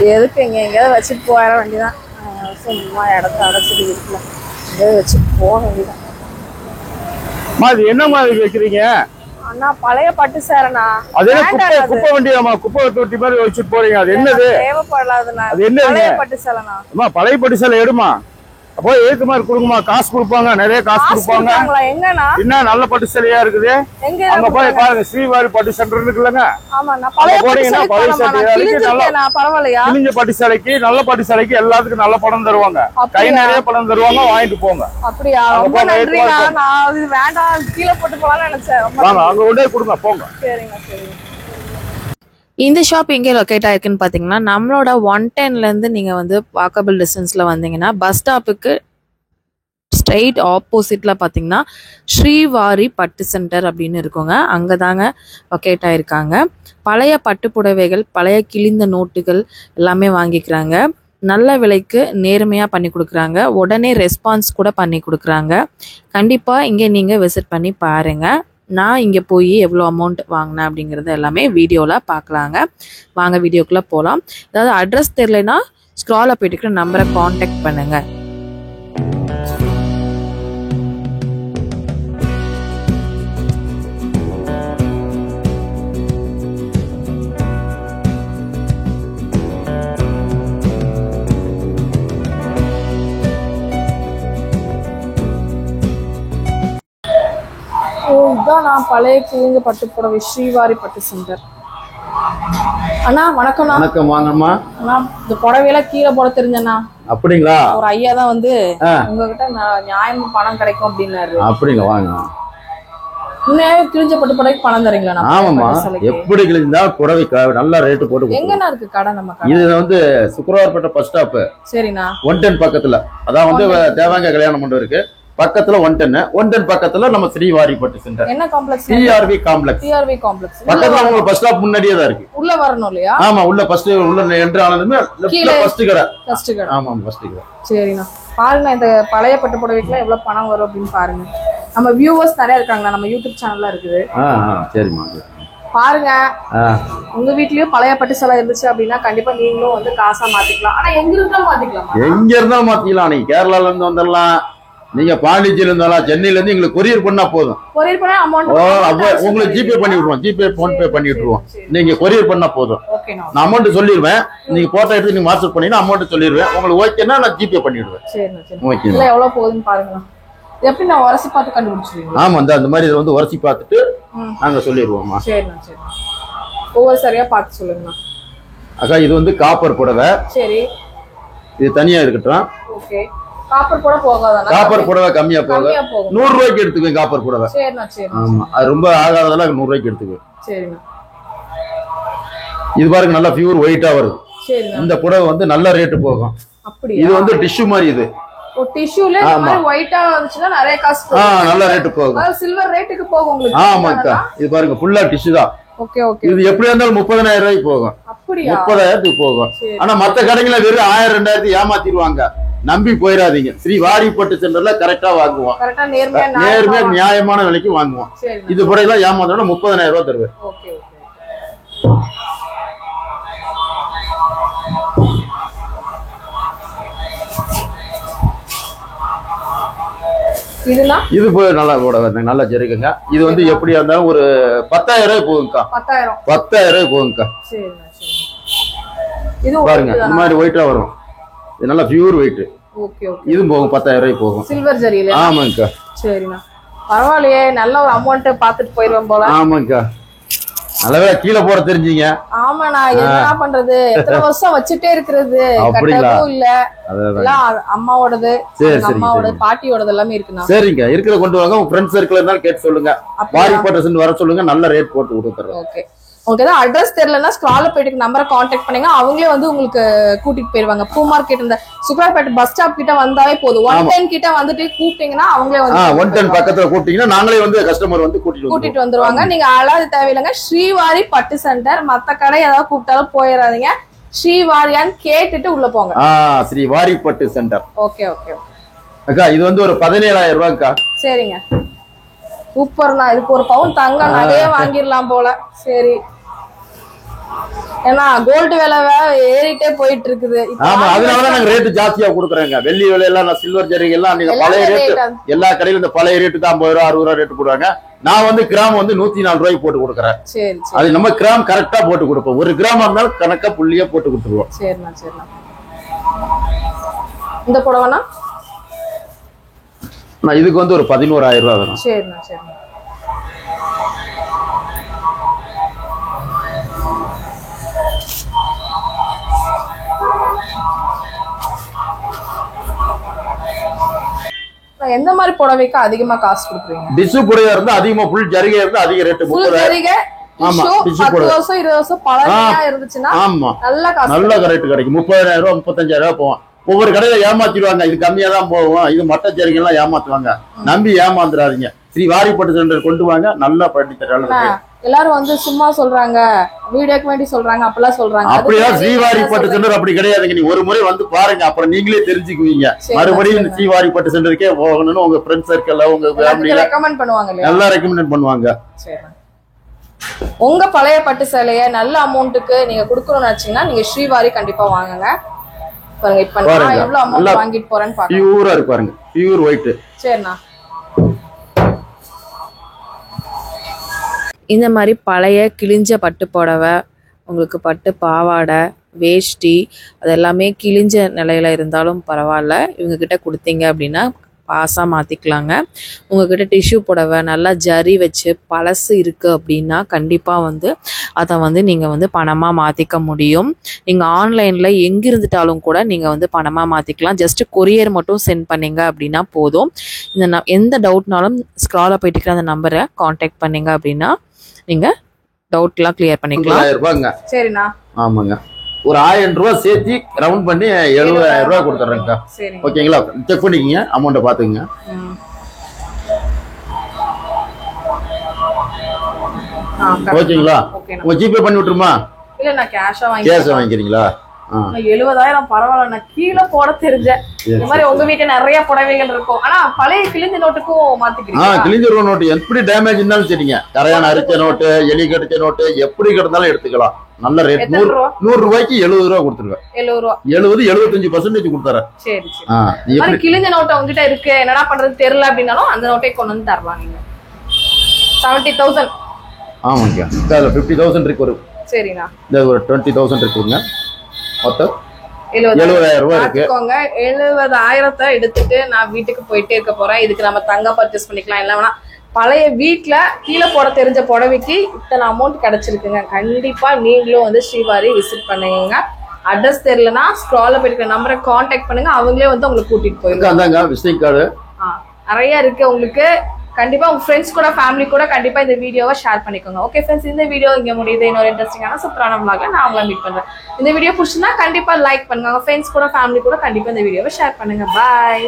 எதுக்கு எங்கேயாவது வச்சுட்டு போயிட வேண்டியதான். சும்மா இடத்த அடைச்சிட்டு இருக்குல்ல, எங்கேயாவது வச்சுட்டு போக வேண்டியதான். அது என்ன மாதிரி வைக்கிறீங்க? அண்ணா பழைய பட்டு சேரண்ணா. அது குப்பை வண்டியாமா? குப்பை தொட்டி மாதிரி வச்சுட்டு போறீங்க, அது என்னது? தேவைப்படாதுண்ணா. அது என்ன பழைய பட்டு சேலைண்ணா. அம்மா பழைய பட்டு சேலை எடுமா, அப்போ ஏத்து மாதிரி கொடுக்குமா, காசு கொடுப்பாங்க, நிறைய காசு கொடுப்பாங்க. எங்கண்ணா என்ன நல்ல பட்டு சேலையா இருக்குது அங்க போய் பாருங்க. ஸ்ரீவாரி பட்டு சென்டர் இருக்குல்லங்க, போனீங்கன்னா பழைய சேலை பரவாயில்லையா, கிழிஞ்ச பட்டு சேலைக்கு நல்ல பட்டு சேலைக்கு எல்லாத்துக்கும் நல்ல பணம் தருவாங்க, கை நிறைய பணம் தருவாங்க, வாங்கிட்டு போங்க. அப்படியா? ரொம்ப நன்றிண்ணா. நான் அது வேண்டாம், கீழே போட்டு போலாம்னு நினைச்சேன். அங்க கொண்டே கொடுங்க, போங்க. சரிங்க சரிங்க. இந்த ஷாப் எங்கே லொக்கேட் ஆயிருக்குன்னு பார்த்தீங்கன்னா, நம்மளோட 110லேருந்து நீங்கள் வந்து வாக்கபிள் டிஸ்டன்ஸில் வந்தீங்கன்னா பஸ் ஸ்டாப்புக்கு ஸ்ட்ரெயிட் ஆப்போசிட்டில் பார்த்தீங்கன்னா ஸ்ரீவாரி பட்டு சென்டர் அப்படின்னு இருக்குங்க. அங்கே தாங்க லொக்கேட் ஆயிருக்காங்க. பழைய பட்டு புடவைகள், பழைய கிழிந்த நோட்டுகள் எல்லாமே வாங்கிக்கிறாங்க. நல்ல விலைக்கு நேர்மையாக பண்ணி கொடுக்குறாங்க. உடனே ரெஸ்பான்ஸ் கூட பண்ணி கொடுக்குறாங்க. கண்டிப்பாக இங்கே நீங்கள் விசிட் பண்ணி பாருங்கள். நான் இங்கே போய் எவ்வளோ அமௌண்ட் வாங்கினேன் அப்படிங்கிறத எல்லாமே வீடியோவில் பார்க்கலாங்க. வாங்க வீடியோக்குள்ளே போகலாம். ஏதாவது அட்ரஸ் தெரியலனா ஸ்க்ராலில் போயிட்டு நம்பரை காண்டாக்ட் பண்ணுங்கள். இதுதான் நான் பழைய கிழிஞ்ச பட்டு புடவை ஸ்ரீவாரி பட்டு சென்டர். அண்ணா வணக்கம்ண்ணா. வணக்கம், வாங்கம்மா. அண்ணா இந்த புடவையெல்லாம் கீழே போட தெரிஞ்சண்ணா. அப்படிங்களா? ஒரு ஐயா தான் வந்து உங்ககிட்ட நியாயமா பணம் கிடைக்கும் அப்படின்னாரு. அப்படிங்களா? வாங்க. உண்மையாவே கிழிஞ்ச பட்டு புடவைக்கு பணம் தரீங்களா? ஆமாமா, எப்படி கிழிஞ்சா புடவை நல்ல ரேட்டு போட்டு. எங்கண்ணா இருக்கு கடை? நம்ம இது வந்து சுக்கரவார்பேட்டை பஸ் ஸ்டாப். சரிண்ணா. 110 பக்கத்துல, அதான் வந்து தேவாங்க கல்யாண மண்டபம் இருக்கு பக்கத்துல. 110 பக்கத்துல நம்ம ஸ்ரீவாரி பட்டு சென்டர். என்ன காம்ப்ளெக்ஸ்? டிஆர்வி காம்ப்ளெக்ஸ். டிஆர்வி காம்ப்ளெக்ஸ் பக்கத்துல உங்களுக்கு பஸ் ஸ்டாப் முன்னாடியே தான் இருக்கு. உள்ள வரணும் இல்லையா? ஆமா, உள்ள ஃபர்ஸ்ட் உள்ள என்ட்ரி ஆனதுமே லெஃப்ட்ல ஃபர்ஸ்ட் கடை. ஃபர்ஸ்ட் கடை. ஆமா, ஃபர்ஸ்ட் கடை. சரிண்ணா. பாருங்க இந்த பழைய பட்டு புடவைக்குலாம் எவ்வளவு பணம் வரும் அப்படின்னு பாருங்க. நம்ம வியூவர்ஸ் நிறைய இருக்காங்களா, நம்ம யூடியூப் சேனல்ல இருக்குது. சரிம்மா, பாருங்க. உங்க வீட்லயும் பழைய பட்டு சேலை இருந்துச்சு அப்படின்னா கண்டிப்பா நீங்களும் வந்து காசா மாத்திக்கலாம். ஆனா எங்க இருந்தாலும் மாத்திக்கலாம். எங்க இருந்தாலும் மாத்திக்கலாம். நீங்க கேரளால இருந்து வந்துடலாம், நீங்க பாண்டிச்சேரியில இருந்தாலும், சென்னையில இருந்து எங்களுக்கு கொரியர் பண்ணா போதும். கொரியர் பண்ணா அமௌண்ட் உங்களுக்கு ஜிபே பண்ணி விட்டுருவோம், ஜிபே போன் பே பண்ணி விட்டுருவோம். நீங்க கொரியர் பண்ணா போதும். நான் அமௌண்ட் சொல்லிடுவேன், நீங்க போட்டோ எடுத்து நீங்க வாட்ஸ்அப் பண்ணீங்கன்னா அமௌண்ட் சொல்லிடுவேன். உங்களுக்கு ஓகேன்னா நான் ஜிபே பண்ணிடுவேன். ஓகே. இல்ல எவ்வளவு போகுதுன்னு பாருங்க. எப்படி நான் உரசி பார்த்து கண்டுபிடிச்சிருவீங்க? ஆமா, அந்த மாதிரி இதை வந்து உரசி பார்த்துட்டு நாங்க சொல்லிடுவோம்மா. சரிண்ணா சரி. ஒவ்வொரு சரியா பார்த்து சொல்லுங்கண்ணா. அக்கா இது வந்து காப்பர் புடவை. சரி, இது தனியா இருக்கட்டும். ஓகே. காப்பர் புடவை போகாதானா? காப்பர் புடவை கம்மியா போகும். 100 ரூபாய்க்கு எடுத்துக்குவேன் காப்பர் புடவை. சரிண்ணா சரி. ஆமா, அது ரொம்ப ஆகாததெல்லாம் 100 ரூபாய்க்கு எடுத்துக்குவேன். சரிண்ணா. இது பாருங்க, நல்லா பியூர் ஒயிட்டா வருது. சரிண்ணா. இந்த புடவை வந்து நல்ல ரேட்டு போகும். அப்படியே இது வந்து டிஷ்யூ மாதிரி. இது டிஷ்யூல இந்த மாதிரி ஒயிட்டா வந்துச்சுனா நிறைய காசு போகும். நல்ல ரேட் போகும். அது சில்வர் ரேட்டுக்கு போகும் உங்களுக்கு. ஆமாக்கா, இது பாருங்க ஃபுல்லா டிஷ்யூ தான். Okay okay. இது எப்படி இருந்தாலும் 30,000 ரூபாய்க்கு போகும். அப்படியே 30,000க்கு போகும். ஆனா மத்த கடைகள வெறும் 1000 2000 ஏமாத்திடுவாங்க. நம்பி போயிடாதீங்க. ஸ்ரீவாரி பட்டு சென்டர்ல கரெக்டா வாங்குவோம். கரெக்டா நேர்மையா நியாயமான விலைக்கு வாங்குவோம். இது புடவைலாம் ஏமாத்தோட 30,000 ரூபாய் தருவேன். Okay okay. இது நல்லா புடவை, நல்ல ஜெருக்குங்க. இது வந்து எப்படியா இருந்தாலும் ஒரு 10,000 ரூபாய் போகுங்கக்கா. 10,000 ரூபாய் போகுங்கக்கா. பாருங்க, இந்த மாதிரி ஒயிட்டா வரும். இது நல்லா பியூர் ஒயிட். இது போகும் 10,000 ரூபாய் போகும். சில்வர் ஜரியில. ஆமாங்கக்கா. சரிண்ணா, பரவாயில்லையே. நல்ல ஒரு அமௌண்ட் பாத்துட்டு போயிருவேன் போல. ஆமாங்கக்கா, நல்லவே கீழே போட தெரிஞ்சீங்க. ஆமா, நான் என்ன பண்றது, எத்தனை வருஷம் வச்சுட்டே இருக்கிறது. கட்டவும் இல்ல, எல்லாம் அம்மாவோடது, அம்மாவோட பாட்டியோடது எல்லாமே இருக்குண்ணா. சரிங்க, இருக்கிற கொண்டு வாங்க. உங்க ஃப்ரெண்ட்ஸ் சர்க்கிள் இருந்தாலும் கேட்டு சொல்லுங்க. வாரி பட்டு வர சொல்லுங்க, நல்ல ரேட் போட்டு கொடுத்துறேன். ஓகே. உங்களுக்கு ஏதாவது அட்ரஸ் தெரியலன்னா ஸ்க்ரால்ல போயிட்டு நம்பரை காண்டாக்ட் பண்ணுங்க. அவங்களே வந்து உங்களுக்கு கூட்டிட்டு போயிருவாங்க. பூ மார்க்கெட் இந்த சுக்கராப்பேட்டை பஸ் ஸ்டாப் கிட்ட வந்தாலே போதும். 110 கிட்ட வந்துட்டு கூப்பிட்டீங்கன்னா அவங்களே வந்து 110 பக்கத்துல கூப்பிட்டீங்கன்னா நாங்களே வந்து கஸ்டமர் வந்து கூட்டிட்டு வந்துருவாங்க. நீங்க அழாது தேவையில்லைங்க. ஸ்ரீவாரி பட்டு சென்டர். மத்த கடை ஏதாவது கூப்பிட்டாலும் போயிடாதீங்க. ஸ்ரீவாரியான்னு கேட்டுட்டு உள்ள போங்க. ஸ்ரீவாரி பட்டு சென்டர். ஓகே ஓகே அக்கா, இது வந்து ஒரு 17,000 ரூபாய்க்கா. சரிங்க, சூப்பர்ண்ணா. இதுக்கு ஒரு பவுன் தங்க நகையே வாங்கிடலாம் போல. சரி, ஏன்னா கோல்டு விலை ஏறிட்டே போயிட்டு இருக்குது. ஆமா, அதனாலதான் நாங்க ரேட்டு ஜாஸ்தியா கொடுக்குறேங்க. வெள்ளி விலையெல்லாம் சில்வர் ஜரிகை எல்லாம் நீங்க பழைய ரேட்டு, எல்லா கடையிலும் இந்த பழைய ரேட்டு தான் 50 ரூபா 60 ரூபா ரேட்டு போடுவாங்க. நான் வந்து கிராம் வந்து 104 ரூபாய்க்கு போட்டு கொடுக்குறேன். அது நம்ம கிராம் கரெக்டா போட்டு கொடுப்போம். ஒரு கிராம் இருந்தாலும் கணக்கா புள்ளியா போட்டு கொடுத்துருவோம். சரிண்ணா சரிண்ணா. இந்த புடவைனா இதுக்கு வந்து ஒரு 11,000 ரூபா வரும். சரிண்ணா சரிண்ணா. எந்த மாதிரி புடவைக்கு அதிகமா காசு கொடுக்குறீங்க? டிஷ்யூ புடவை இருந்தா அதிகமா, ஃபுல் ஜரிகை இருந்தா அதிக ரேட். ஃபுல் ஜரிகை ஆமா 10 வருஷம் 20 வருஷம் பழமையா இருந்துச்சுன்னா ஆமா நல்ல ரேட் கிடைக்கும். 30,000 ரூபா 35,000 ரூபா போவோம். ஒவ்வொரு கடையில ஏமாத்திடுவாங்க, இது கம்மியா தான் போவோம், இது மட்ட ஜரிகை எல்லாம் ஏமாத்துவாங்க. நம்பி ஏமாந்துடாதீங்க. ஸ்ரீ வாரிப்பட்டு சென்டர் கொண்டு வாங்க, நல்லா பண்ணி தராங்க. எல்லாரும் வந்து சும்மா சொல்றாங்க, வீடியோக்கு வேண்டி சொல்றாங்க, அப்பெல்லாம் சொல்றாங்க. அப்படிதான் ஸ்ரீவாரிப்பட்டு சென்டர் அப்படி கிடையாதுங்க. நீங்க ஒரு முறை வந்து பாருங்க, அப்புறம் நீங்களே தெரிஞ்சுக்குவீங்க. மறுபடியும் இந்த ஸ்ரீவாரிப்பட்டு சென்டருக்கே போகணும்னு உங்க ஃப்ரெண்ட் சர்க்கிள், உங்க ஃபேமிலில ரெக்கமெண்ட் பண்ணுவாங்க, நல்லா ரெக்கமெண்ட் பண்ணுவாங்க. உங்க பழைய பட்டு சேலைய நல்ல அமௌண்ட்டுக்கு நீங்க கொடுக்கணும்னு நினைச்சீங்கன்னா நீங்க ஸ்ரீவாரி கண்டிப்பா வாங்குங்க. பாருங்க இப்ப நான் எவ்வளவு அமௌண்ட் வாங்கிட்டு போறேன்னு பாருங்க. பியூரா இருக்கு பாருங்க, பியூர் ஒயிட். சரிண்ணா. இந்த மாதிரி பழைய கிழிஞ்ச பட்டு புடவை, உங்களுக்கு பட்டு பாவாடை, வேஷ்டி, அது எல்லாமே கிழிஞ்ச நிலையில இருந்தாலும் பரவாயில்ல, இவங்கக்கிட்ட கொடுத்தீங்க அப்படின்னா பாஸாக மாற்றிக்கலாங்க. உங்கள்கிட்ட டிஷ்யூ புடவை நல்லா ஜரி வச்சு பழசு இருக்குது அப்படின்னா கண்டிப்பாக வந்து அதை வந்து நீங்கள் வந்து பணமாக மாற்றிக்க முடியும். நீங்கள் ஆன்லைனில் எங்கே இருந்துட்டாலும் கூட நீங்கள் வந்து பணமாக மாற்றிக்கலாம். ஜஸ்ட்டு கொரியர் மட்டும் சென்ட் பண்ணிங்க அப்படின்னா போதும். எந்த டவுட்னாலும் ஸ்க்ராலில் போயிட்டு இருக்கிற அந்த நம்பரை காண்டாக்ட் பண்ணிங்க அப்படின்னா நீங்கள் டவுட்லாம் கிளியர் பண்ணிக்கலாம். சரிண்ணா. ஆமாங்க, ஒரு 1000 ரூபா சேர்த்து ரவுண்ட் பண்ணி 70,000 ரூபா கொடுத்துட்றேங்கக்கா. ஓகேங்களா? செக் பண்ணிக்கிங்க, அமௌண்ட்டை பார்த்துக்குங்க. ஓகேங்களா? உங்க ஜிபே பண்ணி விட்டுருமா? இல்ல நான் கேஷா வாங்கிக்கிறீங்களா? 70,000 பரவாயில்ல, நான் கீழே போட தெரிஞ்சேன். இந்த மாதிரி உங்க வீட்டுல நிறைய புடவைகள் இருக்கும். ஆனா பழைய கிழிஞ்ச நோட்டுக்கும் மாத்திக்கிறீங்க? கிழிஞ்ச நோட்டு எப்படி டேமேஜ் இருந்தாலும் சரிங்க, கரையான அரிச்ச நோட்டு, எலி கடிச்ச நோட்டு எப்படி கிடந்தாலும் எடுத்துக்கலாம். நல்ல ரேட். 100 ரூபாய்க்கு 70 ரூபா கொடுத்துருவேன். 70-75% கொடுத்துறேன். சரி. கிழிஞ்ச நோட்டு உங்ககிட்ட இருக்கு, என்னடா பண்றது தெரியல அப்படின்னாலும் அந்த நோட்டை கொண்டு வந்து தரலாம். நீங்க 70,000. ஆமாங்க, 50,000 இருக்கு. ஒரு சரிண்ணா, ஒரு 20,000 இருக்குங்க. மொத்தம் 70,000 ரூபாய் இருக்கு. 70,000 எடுத்துட்டு நான் வீட்டுக்கு போயிட்டே இருக்க போறேன். இதுக்கு நம்ம தங்கம் பர்ச்சேஸ் பண்ணிக்கலாம். இல்ல பழைய வீட்டுல கீழே போட தெரிஞ்ச புடவைக்கு இத்தனை அமௌண்ட் கிடைச்சிருக்குங்க. கண்டிப்பா நீங்களும் வந்து ஸ்ரீவாரி விசிட் பண்ணுங்க. அட்ரஸ் தெரியலன்னா ஸ்க்ரால்ல போயிருக்க நம்பரை காண்டாக்ட் பண்ணுங்க, அவங்களே வந்து உங்களுக்கு கூட்டிட்டு போயிருக்காங்க. விசிட்டிங் கார்டு நிறைய இருக்கு உங்களுக்கு. கண்டிப்பா உங்க ஃப்ரெண்ட்ஸ் கூட ஃபேமிலி கூட கண்டிப்பா இந்த வீடியோவை ஷேர் பண்ணிக்கோங்க. ஓகே ஃப்ரெண்ட்ஸ், இந்த வீடியோ இங்க முடியுது. இன்னொரு இன்ட்ரெஸ்டிங்கான சூப்பரான vlogல நான் உங்களை மீட் பண்றேன். இந்த வீடியோ பிடிச்சிருந்தா கண்டிப்பா லைக் பண்ணுங்க. உங்க ஃப்ரெண்ட்ஸ் கூட ஃபேமிலி கூட கண்டிப்பா இந்த வீடியோவை ஷேர் பண்ணுங்க. பாய்.